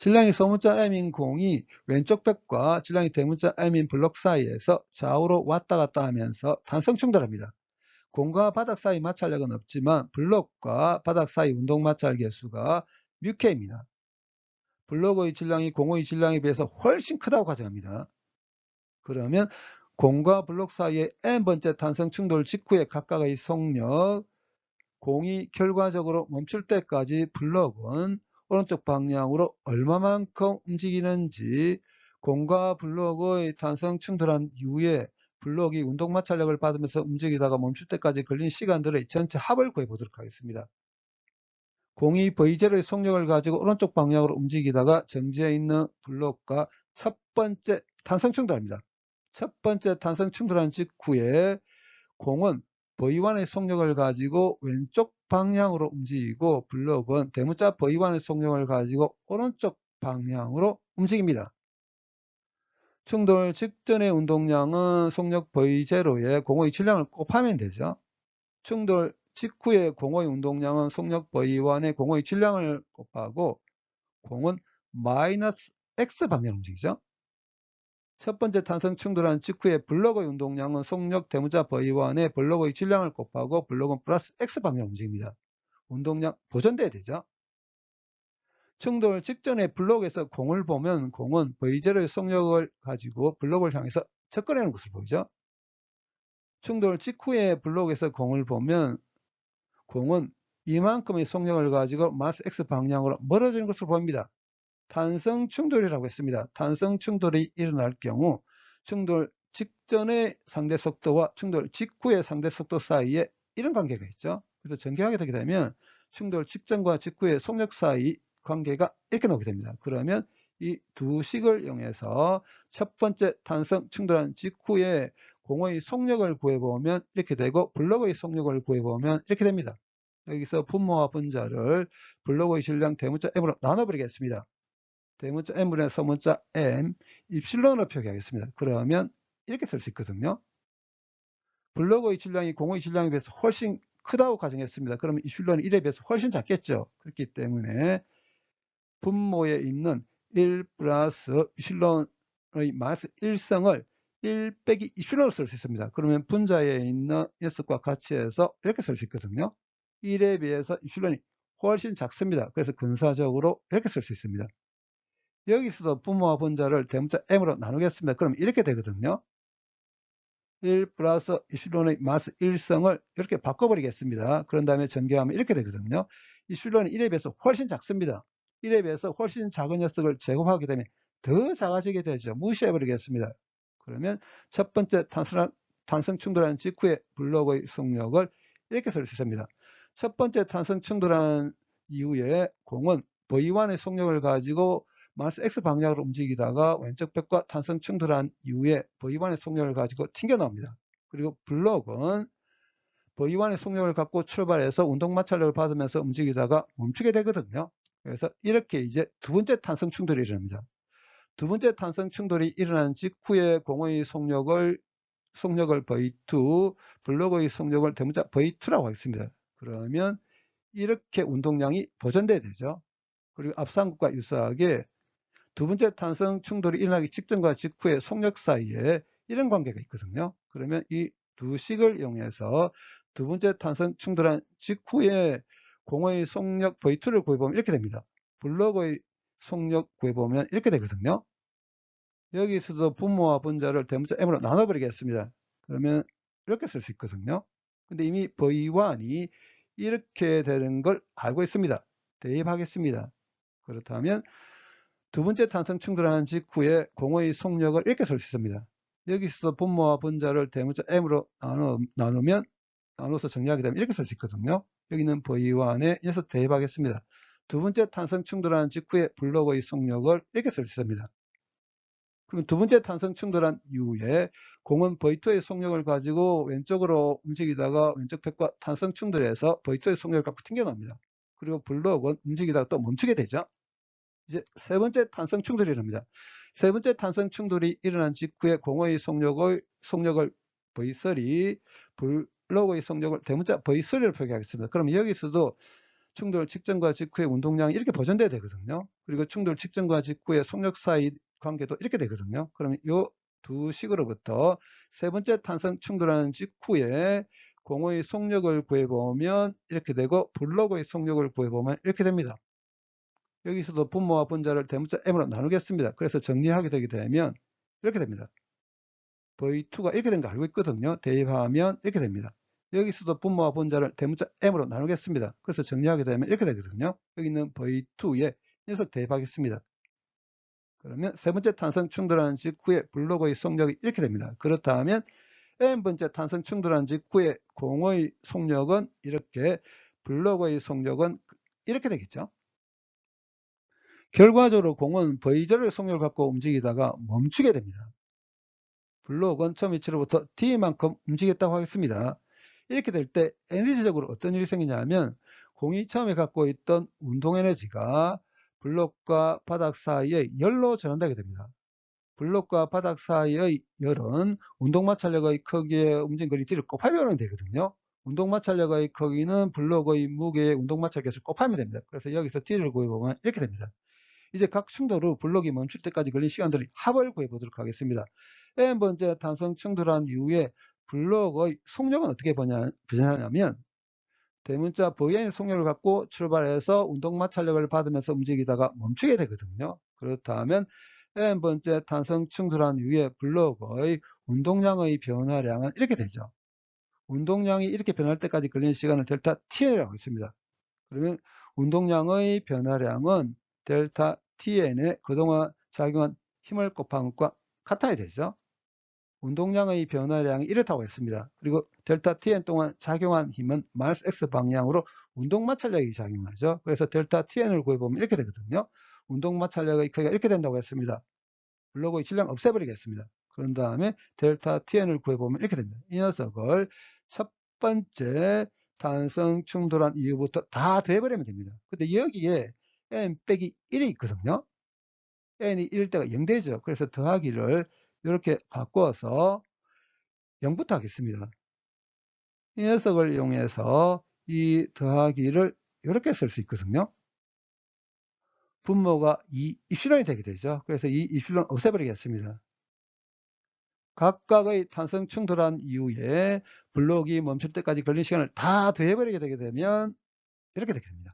질량이 소문자 m인 공이 왼쪽 벽과 질량이 대문자 m인 블록 사이에서 좌우로 왔다 갔다 하면서 탄성 충돌합니다. 공과 바닥 사이 마찰력은 없지만 블록과 바닥 사이 운동 마찰 계수가 μk입니다. 블록의 질량이 공의 질량에 비해서 훨씬 크다고 가정합니다. 그러면 공과 블록 사이의 n번째 탄성 충돌 직후에 각각의 속력, 공이 결과적으로 멈출 때까지 블록은 오른쪽 방향으로 얼마만큼 움직이는지, 공과 블록의 탄성 충돌한 이후에 블록이 운동 마찰력을 받으면서 움직이다가 멈출 때까지 걸린 시간들의 전체 합을 구해 보도록 하겠습니다. 공이 V0의 속력을 가지고 오른쪽 방향으로 움직이다가 정지해 있는 블록과 첫 번째 탄성 충돌합니다. 첫 번째 탄성 충돌한 직후에 공은 V1의 속력을 가지고 왼쪽 방향으로 움직이고 블록은 대문자 V1의 속력을 가지고 오른쪽 방향으로 움직입니다. 충돌 직전의 운동량은 속력 V0에 공의 질량을 곱하면 되죠. 충돌 직후의 공의 운동량은 속력 V1에 공의 질량을 곱하고 공은 마이너스 X 방향으로 움직이죠. 첫 번째 탄성 충돌한 직후에 블록의 운동량은 속력 대문자 V1에 블록의 질량을 곱하고 블록은 플러스 X 방향으로 움직입니다. 운동량 보존돼야 되죠. 충돌 직전에 블록에서 공을 보면 공은 V0의 속력을 가지고 블록을 향해서 접근하는 것을 보이죠. 충돌 직후에 블록에서 공을 보면 공은 이만큼의 속력을 가지고 마스 X 방향으로 멀어지는 것을 보입니다. 탄성 충돌이라고 했습니다. 탄성 충돌이 일어날 경우 충돌 직전의 상대 속도와 충돌 직후의 상대 속도 사이에 이런 관계가 있죠. 그래서 전개하게 되게 되면 충돌 직전과 직후의 속력 사이 관계가 이렇게 나오게 됩니다. 그러면 이 두 식을 이용해서 첫 번째 탄성 충돌한 직후에 공의 속력을 구해보면 이렇게 되고 블록의 속력을 구해보면 이렇게 됩니다. 여기서 분모와 분자를 블록의 질량 대문자 m으로 나눠버리겠습니다. 대문자 m분의 소문자 m, 입실론으로 표기하겠습니다. 그러면 이렇게 쓸 수 있거든요. 블록의 질량이 공의 질량에 비해서 훨씬 크다고 가정했습니다. 그러면 입실론이 1에 비해서 훨씬 작겠죠. 그렇기 때문에 분모에 있는 1 플러스 입실론의 마이너스 1성을 1 빼기 입실론으로 쓸 수 있습니다. 그러면 분자에 있는 녀석과 같이 해서 이렇게 쓸 수 있거든요. 1에 비해서 입실론이 훨씬 작습니다. 그래서 근사적으로 이렇게 쓸 수 있습니다. 여기서도 분모와 분자를 대문자 m으로 나누겠습니다. 그럼 이렇게 되거든요. 1 플러스 입실론의 마스 1성을 이렇게 바꿔버리겠습니다. 그런 다음에 전개하면 이렇게 되거든요. 입실론이 1에 비해서 훨씬 작습니다. 1에 비해서 훨씬 작은 녀석을 제곱하게 되면 더 작아지게 되죠. 무시해버리겠습니다. 그러면 첫 번째 탄성 충돌한 직후의 블록의 속력을 이렇게 쓸 수 있습니다. 첫 번째 탄성 충돌한 이후에 공은 V1의 속력을 가지고 마이너스 X 방향으로 움직이다가 왼쪽 벽과 탄성 충돌한 이후에 V1의 속력을 가지고 튕겨 나옵니다. 그리고 블록은 V1의 속력을 갖고 출발해서 운동 마찰력을 받으면서 움직이다가 멈추게 되거든요. 그래서 이렇게 이제 두 번째 탄성 충돌이 일어납니다. 두 번째 탄성 충돌이 일어난 직후에 공의 속력을 V2, 블록의 속력을 대문자 V2라고 하겠습니다. 그러면 이렇게 운동량이 보존돼야 되죠. 그리고 앞선 것과 유사하게 두 번째 탄성 충돌이 일어나기 직전과 직후의 속력 사이에 이런 관계가 있거든요. 그러면 이 두 식을 이용해서 두 번째 탄성 충돌한 직후에 공의 속력 V2를 구해보면 이렇게 됩니다. 블록의 속력 구해보면 이렇게 되거든요. 여기서도 분모와 분자를 대문자 m으로 나눠버리겠습니다. 그러면 이렇게 쓸 수 있거든요. 근데 이미 V1이 이렇게 되는 걸 알고 있습니다. 대입하겠습니다. 그렇다면 두 번째 탄성 충돌하는 직후에 공의 속력을 이렇게 쓸 수 있습니다. 여기서도 분모와 분자를 대문자 m으로 나눠서 정리하게 되면 이렇게 쓸 수 있거든요. 여기는 V1에 녀석 대입하겠습니다. 두 번째 탄성 충돌하는 직후에 블록의 속력을 이렇게 쓸 수 있습니다. 그럼 두 번째 탄성 충돌한 이후에 공은 V2의 속력을 가지고 왼쪽으로 움직이다가 왼쪽 벽과 탄성 충돌해서 V2의 속력을 갖고 튕겨나옵니다. 그리고 블록은 움직이다가 또 멈추게 되죠. 이제 세 번째 탄성 충돌이 일어납니다. 세 번째 탄성 충돌이 일어난 직후에 공의 속력을 V3, 블록의 속력을 대문자 V3를 표기하겠습니다. 그럼 여기서도 충돌 직전과 직후의 운동량이 이렇게 보존돼야 되거든요. 그리고 충돌 직전과 직후의 속력 사이 관계도 이렇게 되거든요. 그러면 요 두 식으로부터 세 번째 탄성 충돌하는 직후에 공의 속력을 구해보면 이렇게 되고, 블록의 속력을 구해보면 이렇게 됩니다. 여기서도 분모와 분자를 대문자 m으로 나누겠습니다. 그래서 정리하게 되게 되면 이렇게 됩니다. V2가 이렇게 된 거 알고 있거든요. 대입하면 이렇게 됩니다. 여기서도 분모와 분자를 대문자 m으로 나누겠습니다. 그래서 정리하게 되면 이렇게 되거든요. 여기 있는 V2에 녀석 대입하겠습니다. 그러면 세 번째 탄성 충돌하는 직후에 블록의 속력이 이렇게 됩니다. 그렇다면 n번째 탄성 충돌한 직후에 공의 속력은 이렇게, 블록의 속력은 이렇게 되겠죠. 결과적으로 공은 V절의 속력을 갖고 움직이다가 멈추게 됩니다. 블록은 처음 위치로부터 D만큼 움직였다고 하겠습니다. 이렇게 될 때 에너지적으로 어떤 일이 생기냐면, 공이 처음에 갖고 있던 운동에너지가 블록과 바닥 사이에 열로 전환되게 됩니다. 블록과 바닥 사이의 열은 운동마찰력의 크기에 움직인 거리 D를 곱하면 되거든요. 운동마찰력의 크기는 블록의 무게의 운동마찰력을 곱하면 됩니다. 그래서 여기서 D를 구해보면 이렇게 됩니다. 이제 각 충돌 후 블록이 멈출 때까지 걸린 시간들의 합을 구해보도록 하겠습니다. n번째 탄성 충돌한 이후에 블록의 속력은 어떻게 변하냐면, 대문자 Vn의 속력을 갖고 출발해서 운동마찰력을 받으면서 움직이다가 멈추게 되거든요. 그렇다면 n번째 탄성 충돌한 이후에 블록의 운동량의 변화량은 이렇게 되죠. 운동량이 이렇게 변할 때까지 걸리는 시간을 델타 Tn이라고 했습니다. 그러면 운동량의 변화량은 델타 Tn에 그동안 작용한 힘을 곱한 것과 같아야 되죠. 운동량의 변화량이 이렇다고 했습니다. 그리고 델타 Tn 동안 작용한 힘은 마이너스 X 방향으로 운동마찰력이 작용하죠. 그래서 델타 Tn을 구해보면 이렇게 되거든요. 운동마찰력의 크기가 이렇게 된다고 했습니다. 블록의 질량 없애버리겠습니다. 그런 다음에 델타 Tn을 구해보면 이렇게 됩니다. 이 녀석을 첫 번째 탄성 충돌한 이후부터 다 더해버리면 됩니다. 근데 여기에 n 빼기 1이 있거든요. n이 1일 때가 0 되죠. 그래서 더하기를 이렇게 바꿔서 0부터 하겠습니다. 이 녀석을 이용해서 이 더하기를 이렇게 쓸 수 있거든요. 분모가 2 입실론이 되게 되죠. 그래서 이 입실론 없애버리겠습니다. 각각의 탄성 충돌한 이후에 블록이 멈출 때까지 걸린 시간을 다 더해버리게 되게 되면 이렇게 되게 됩니다.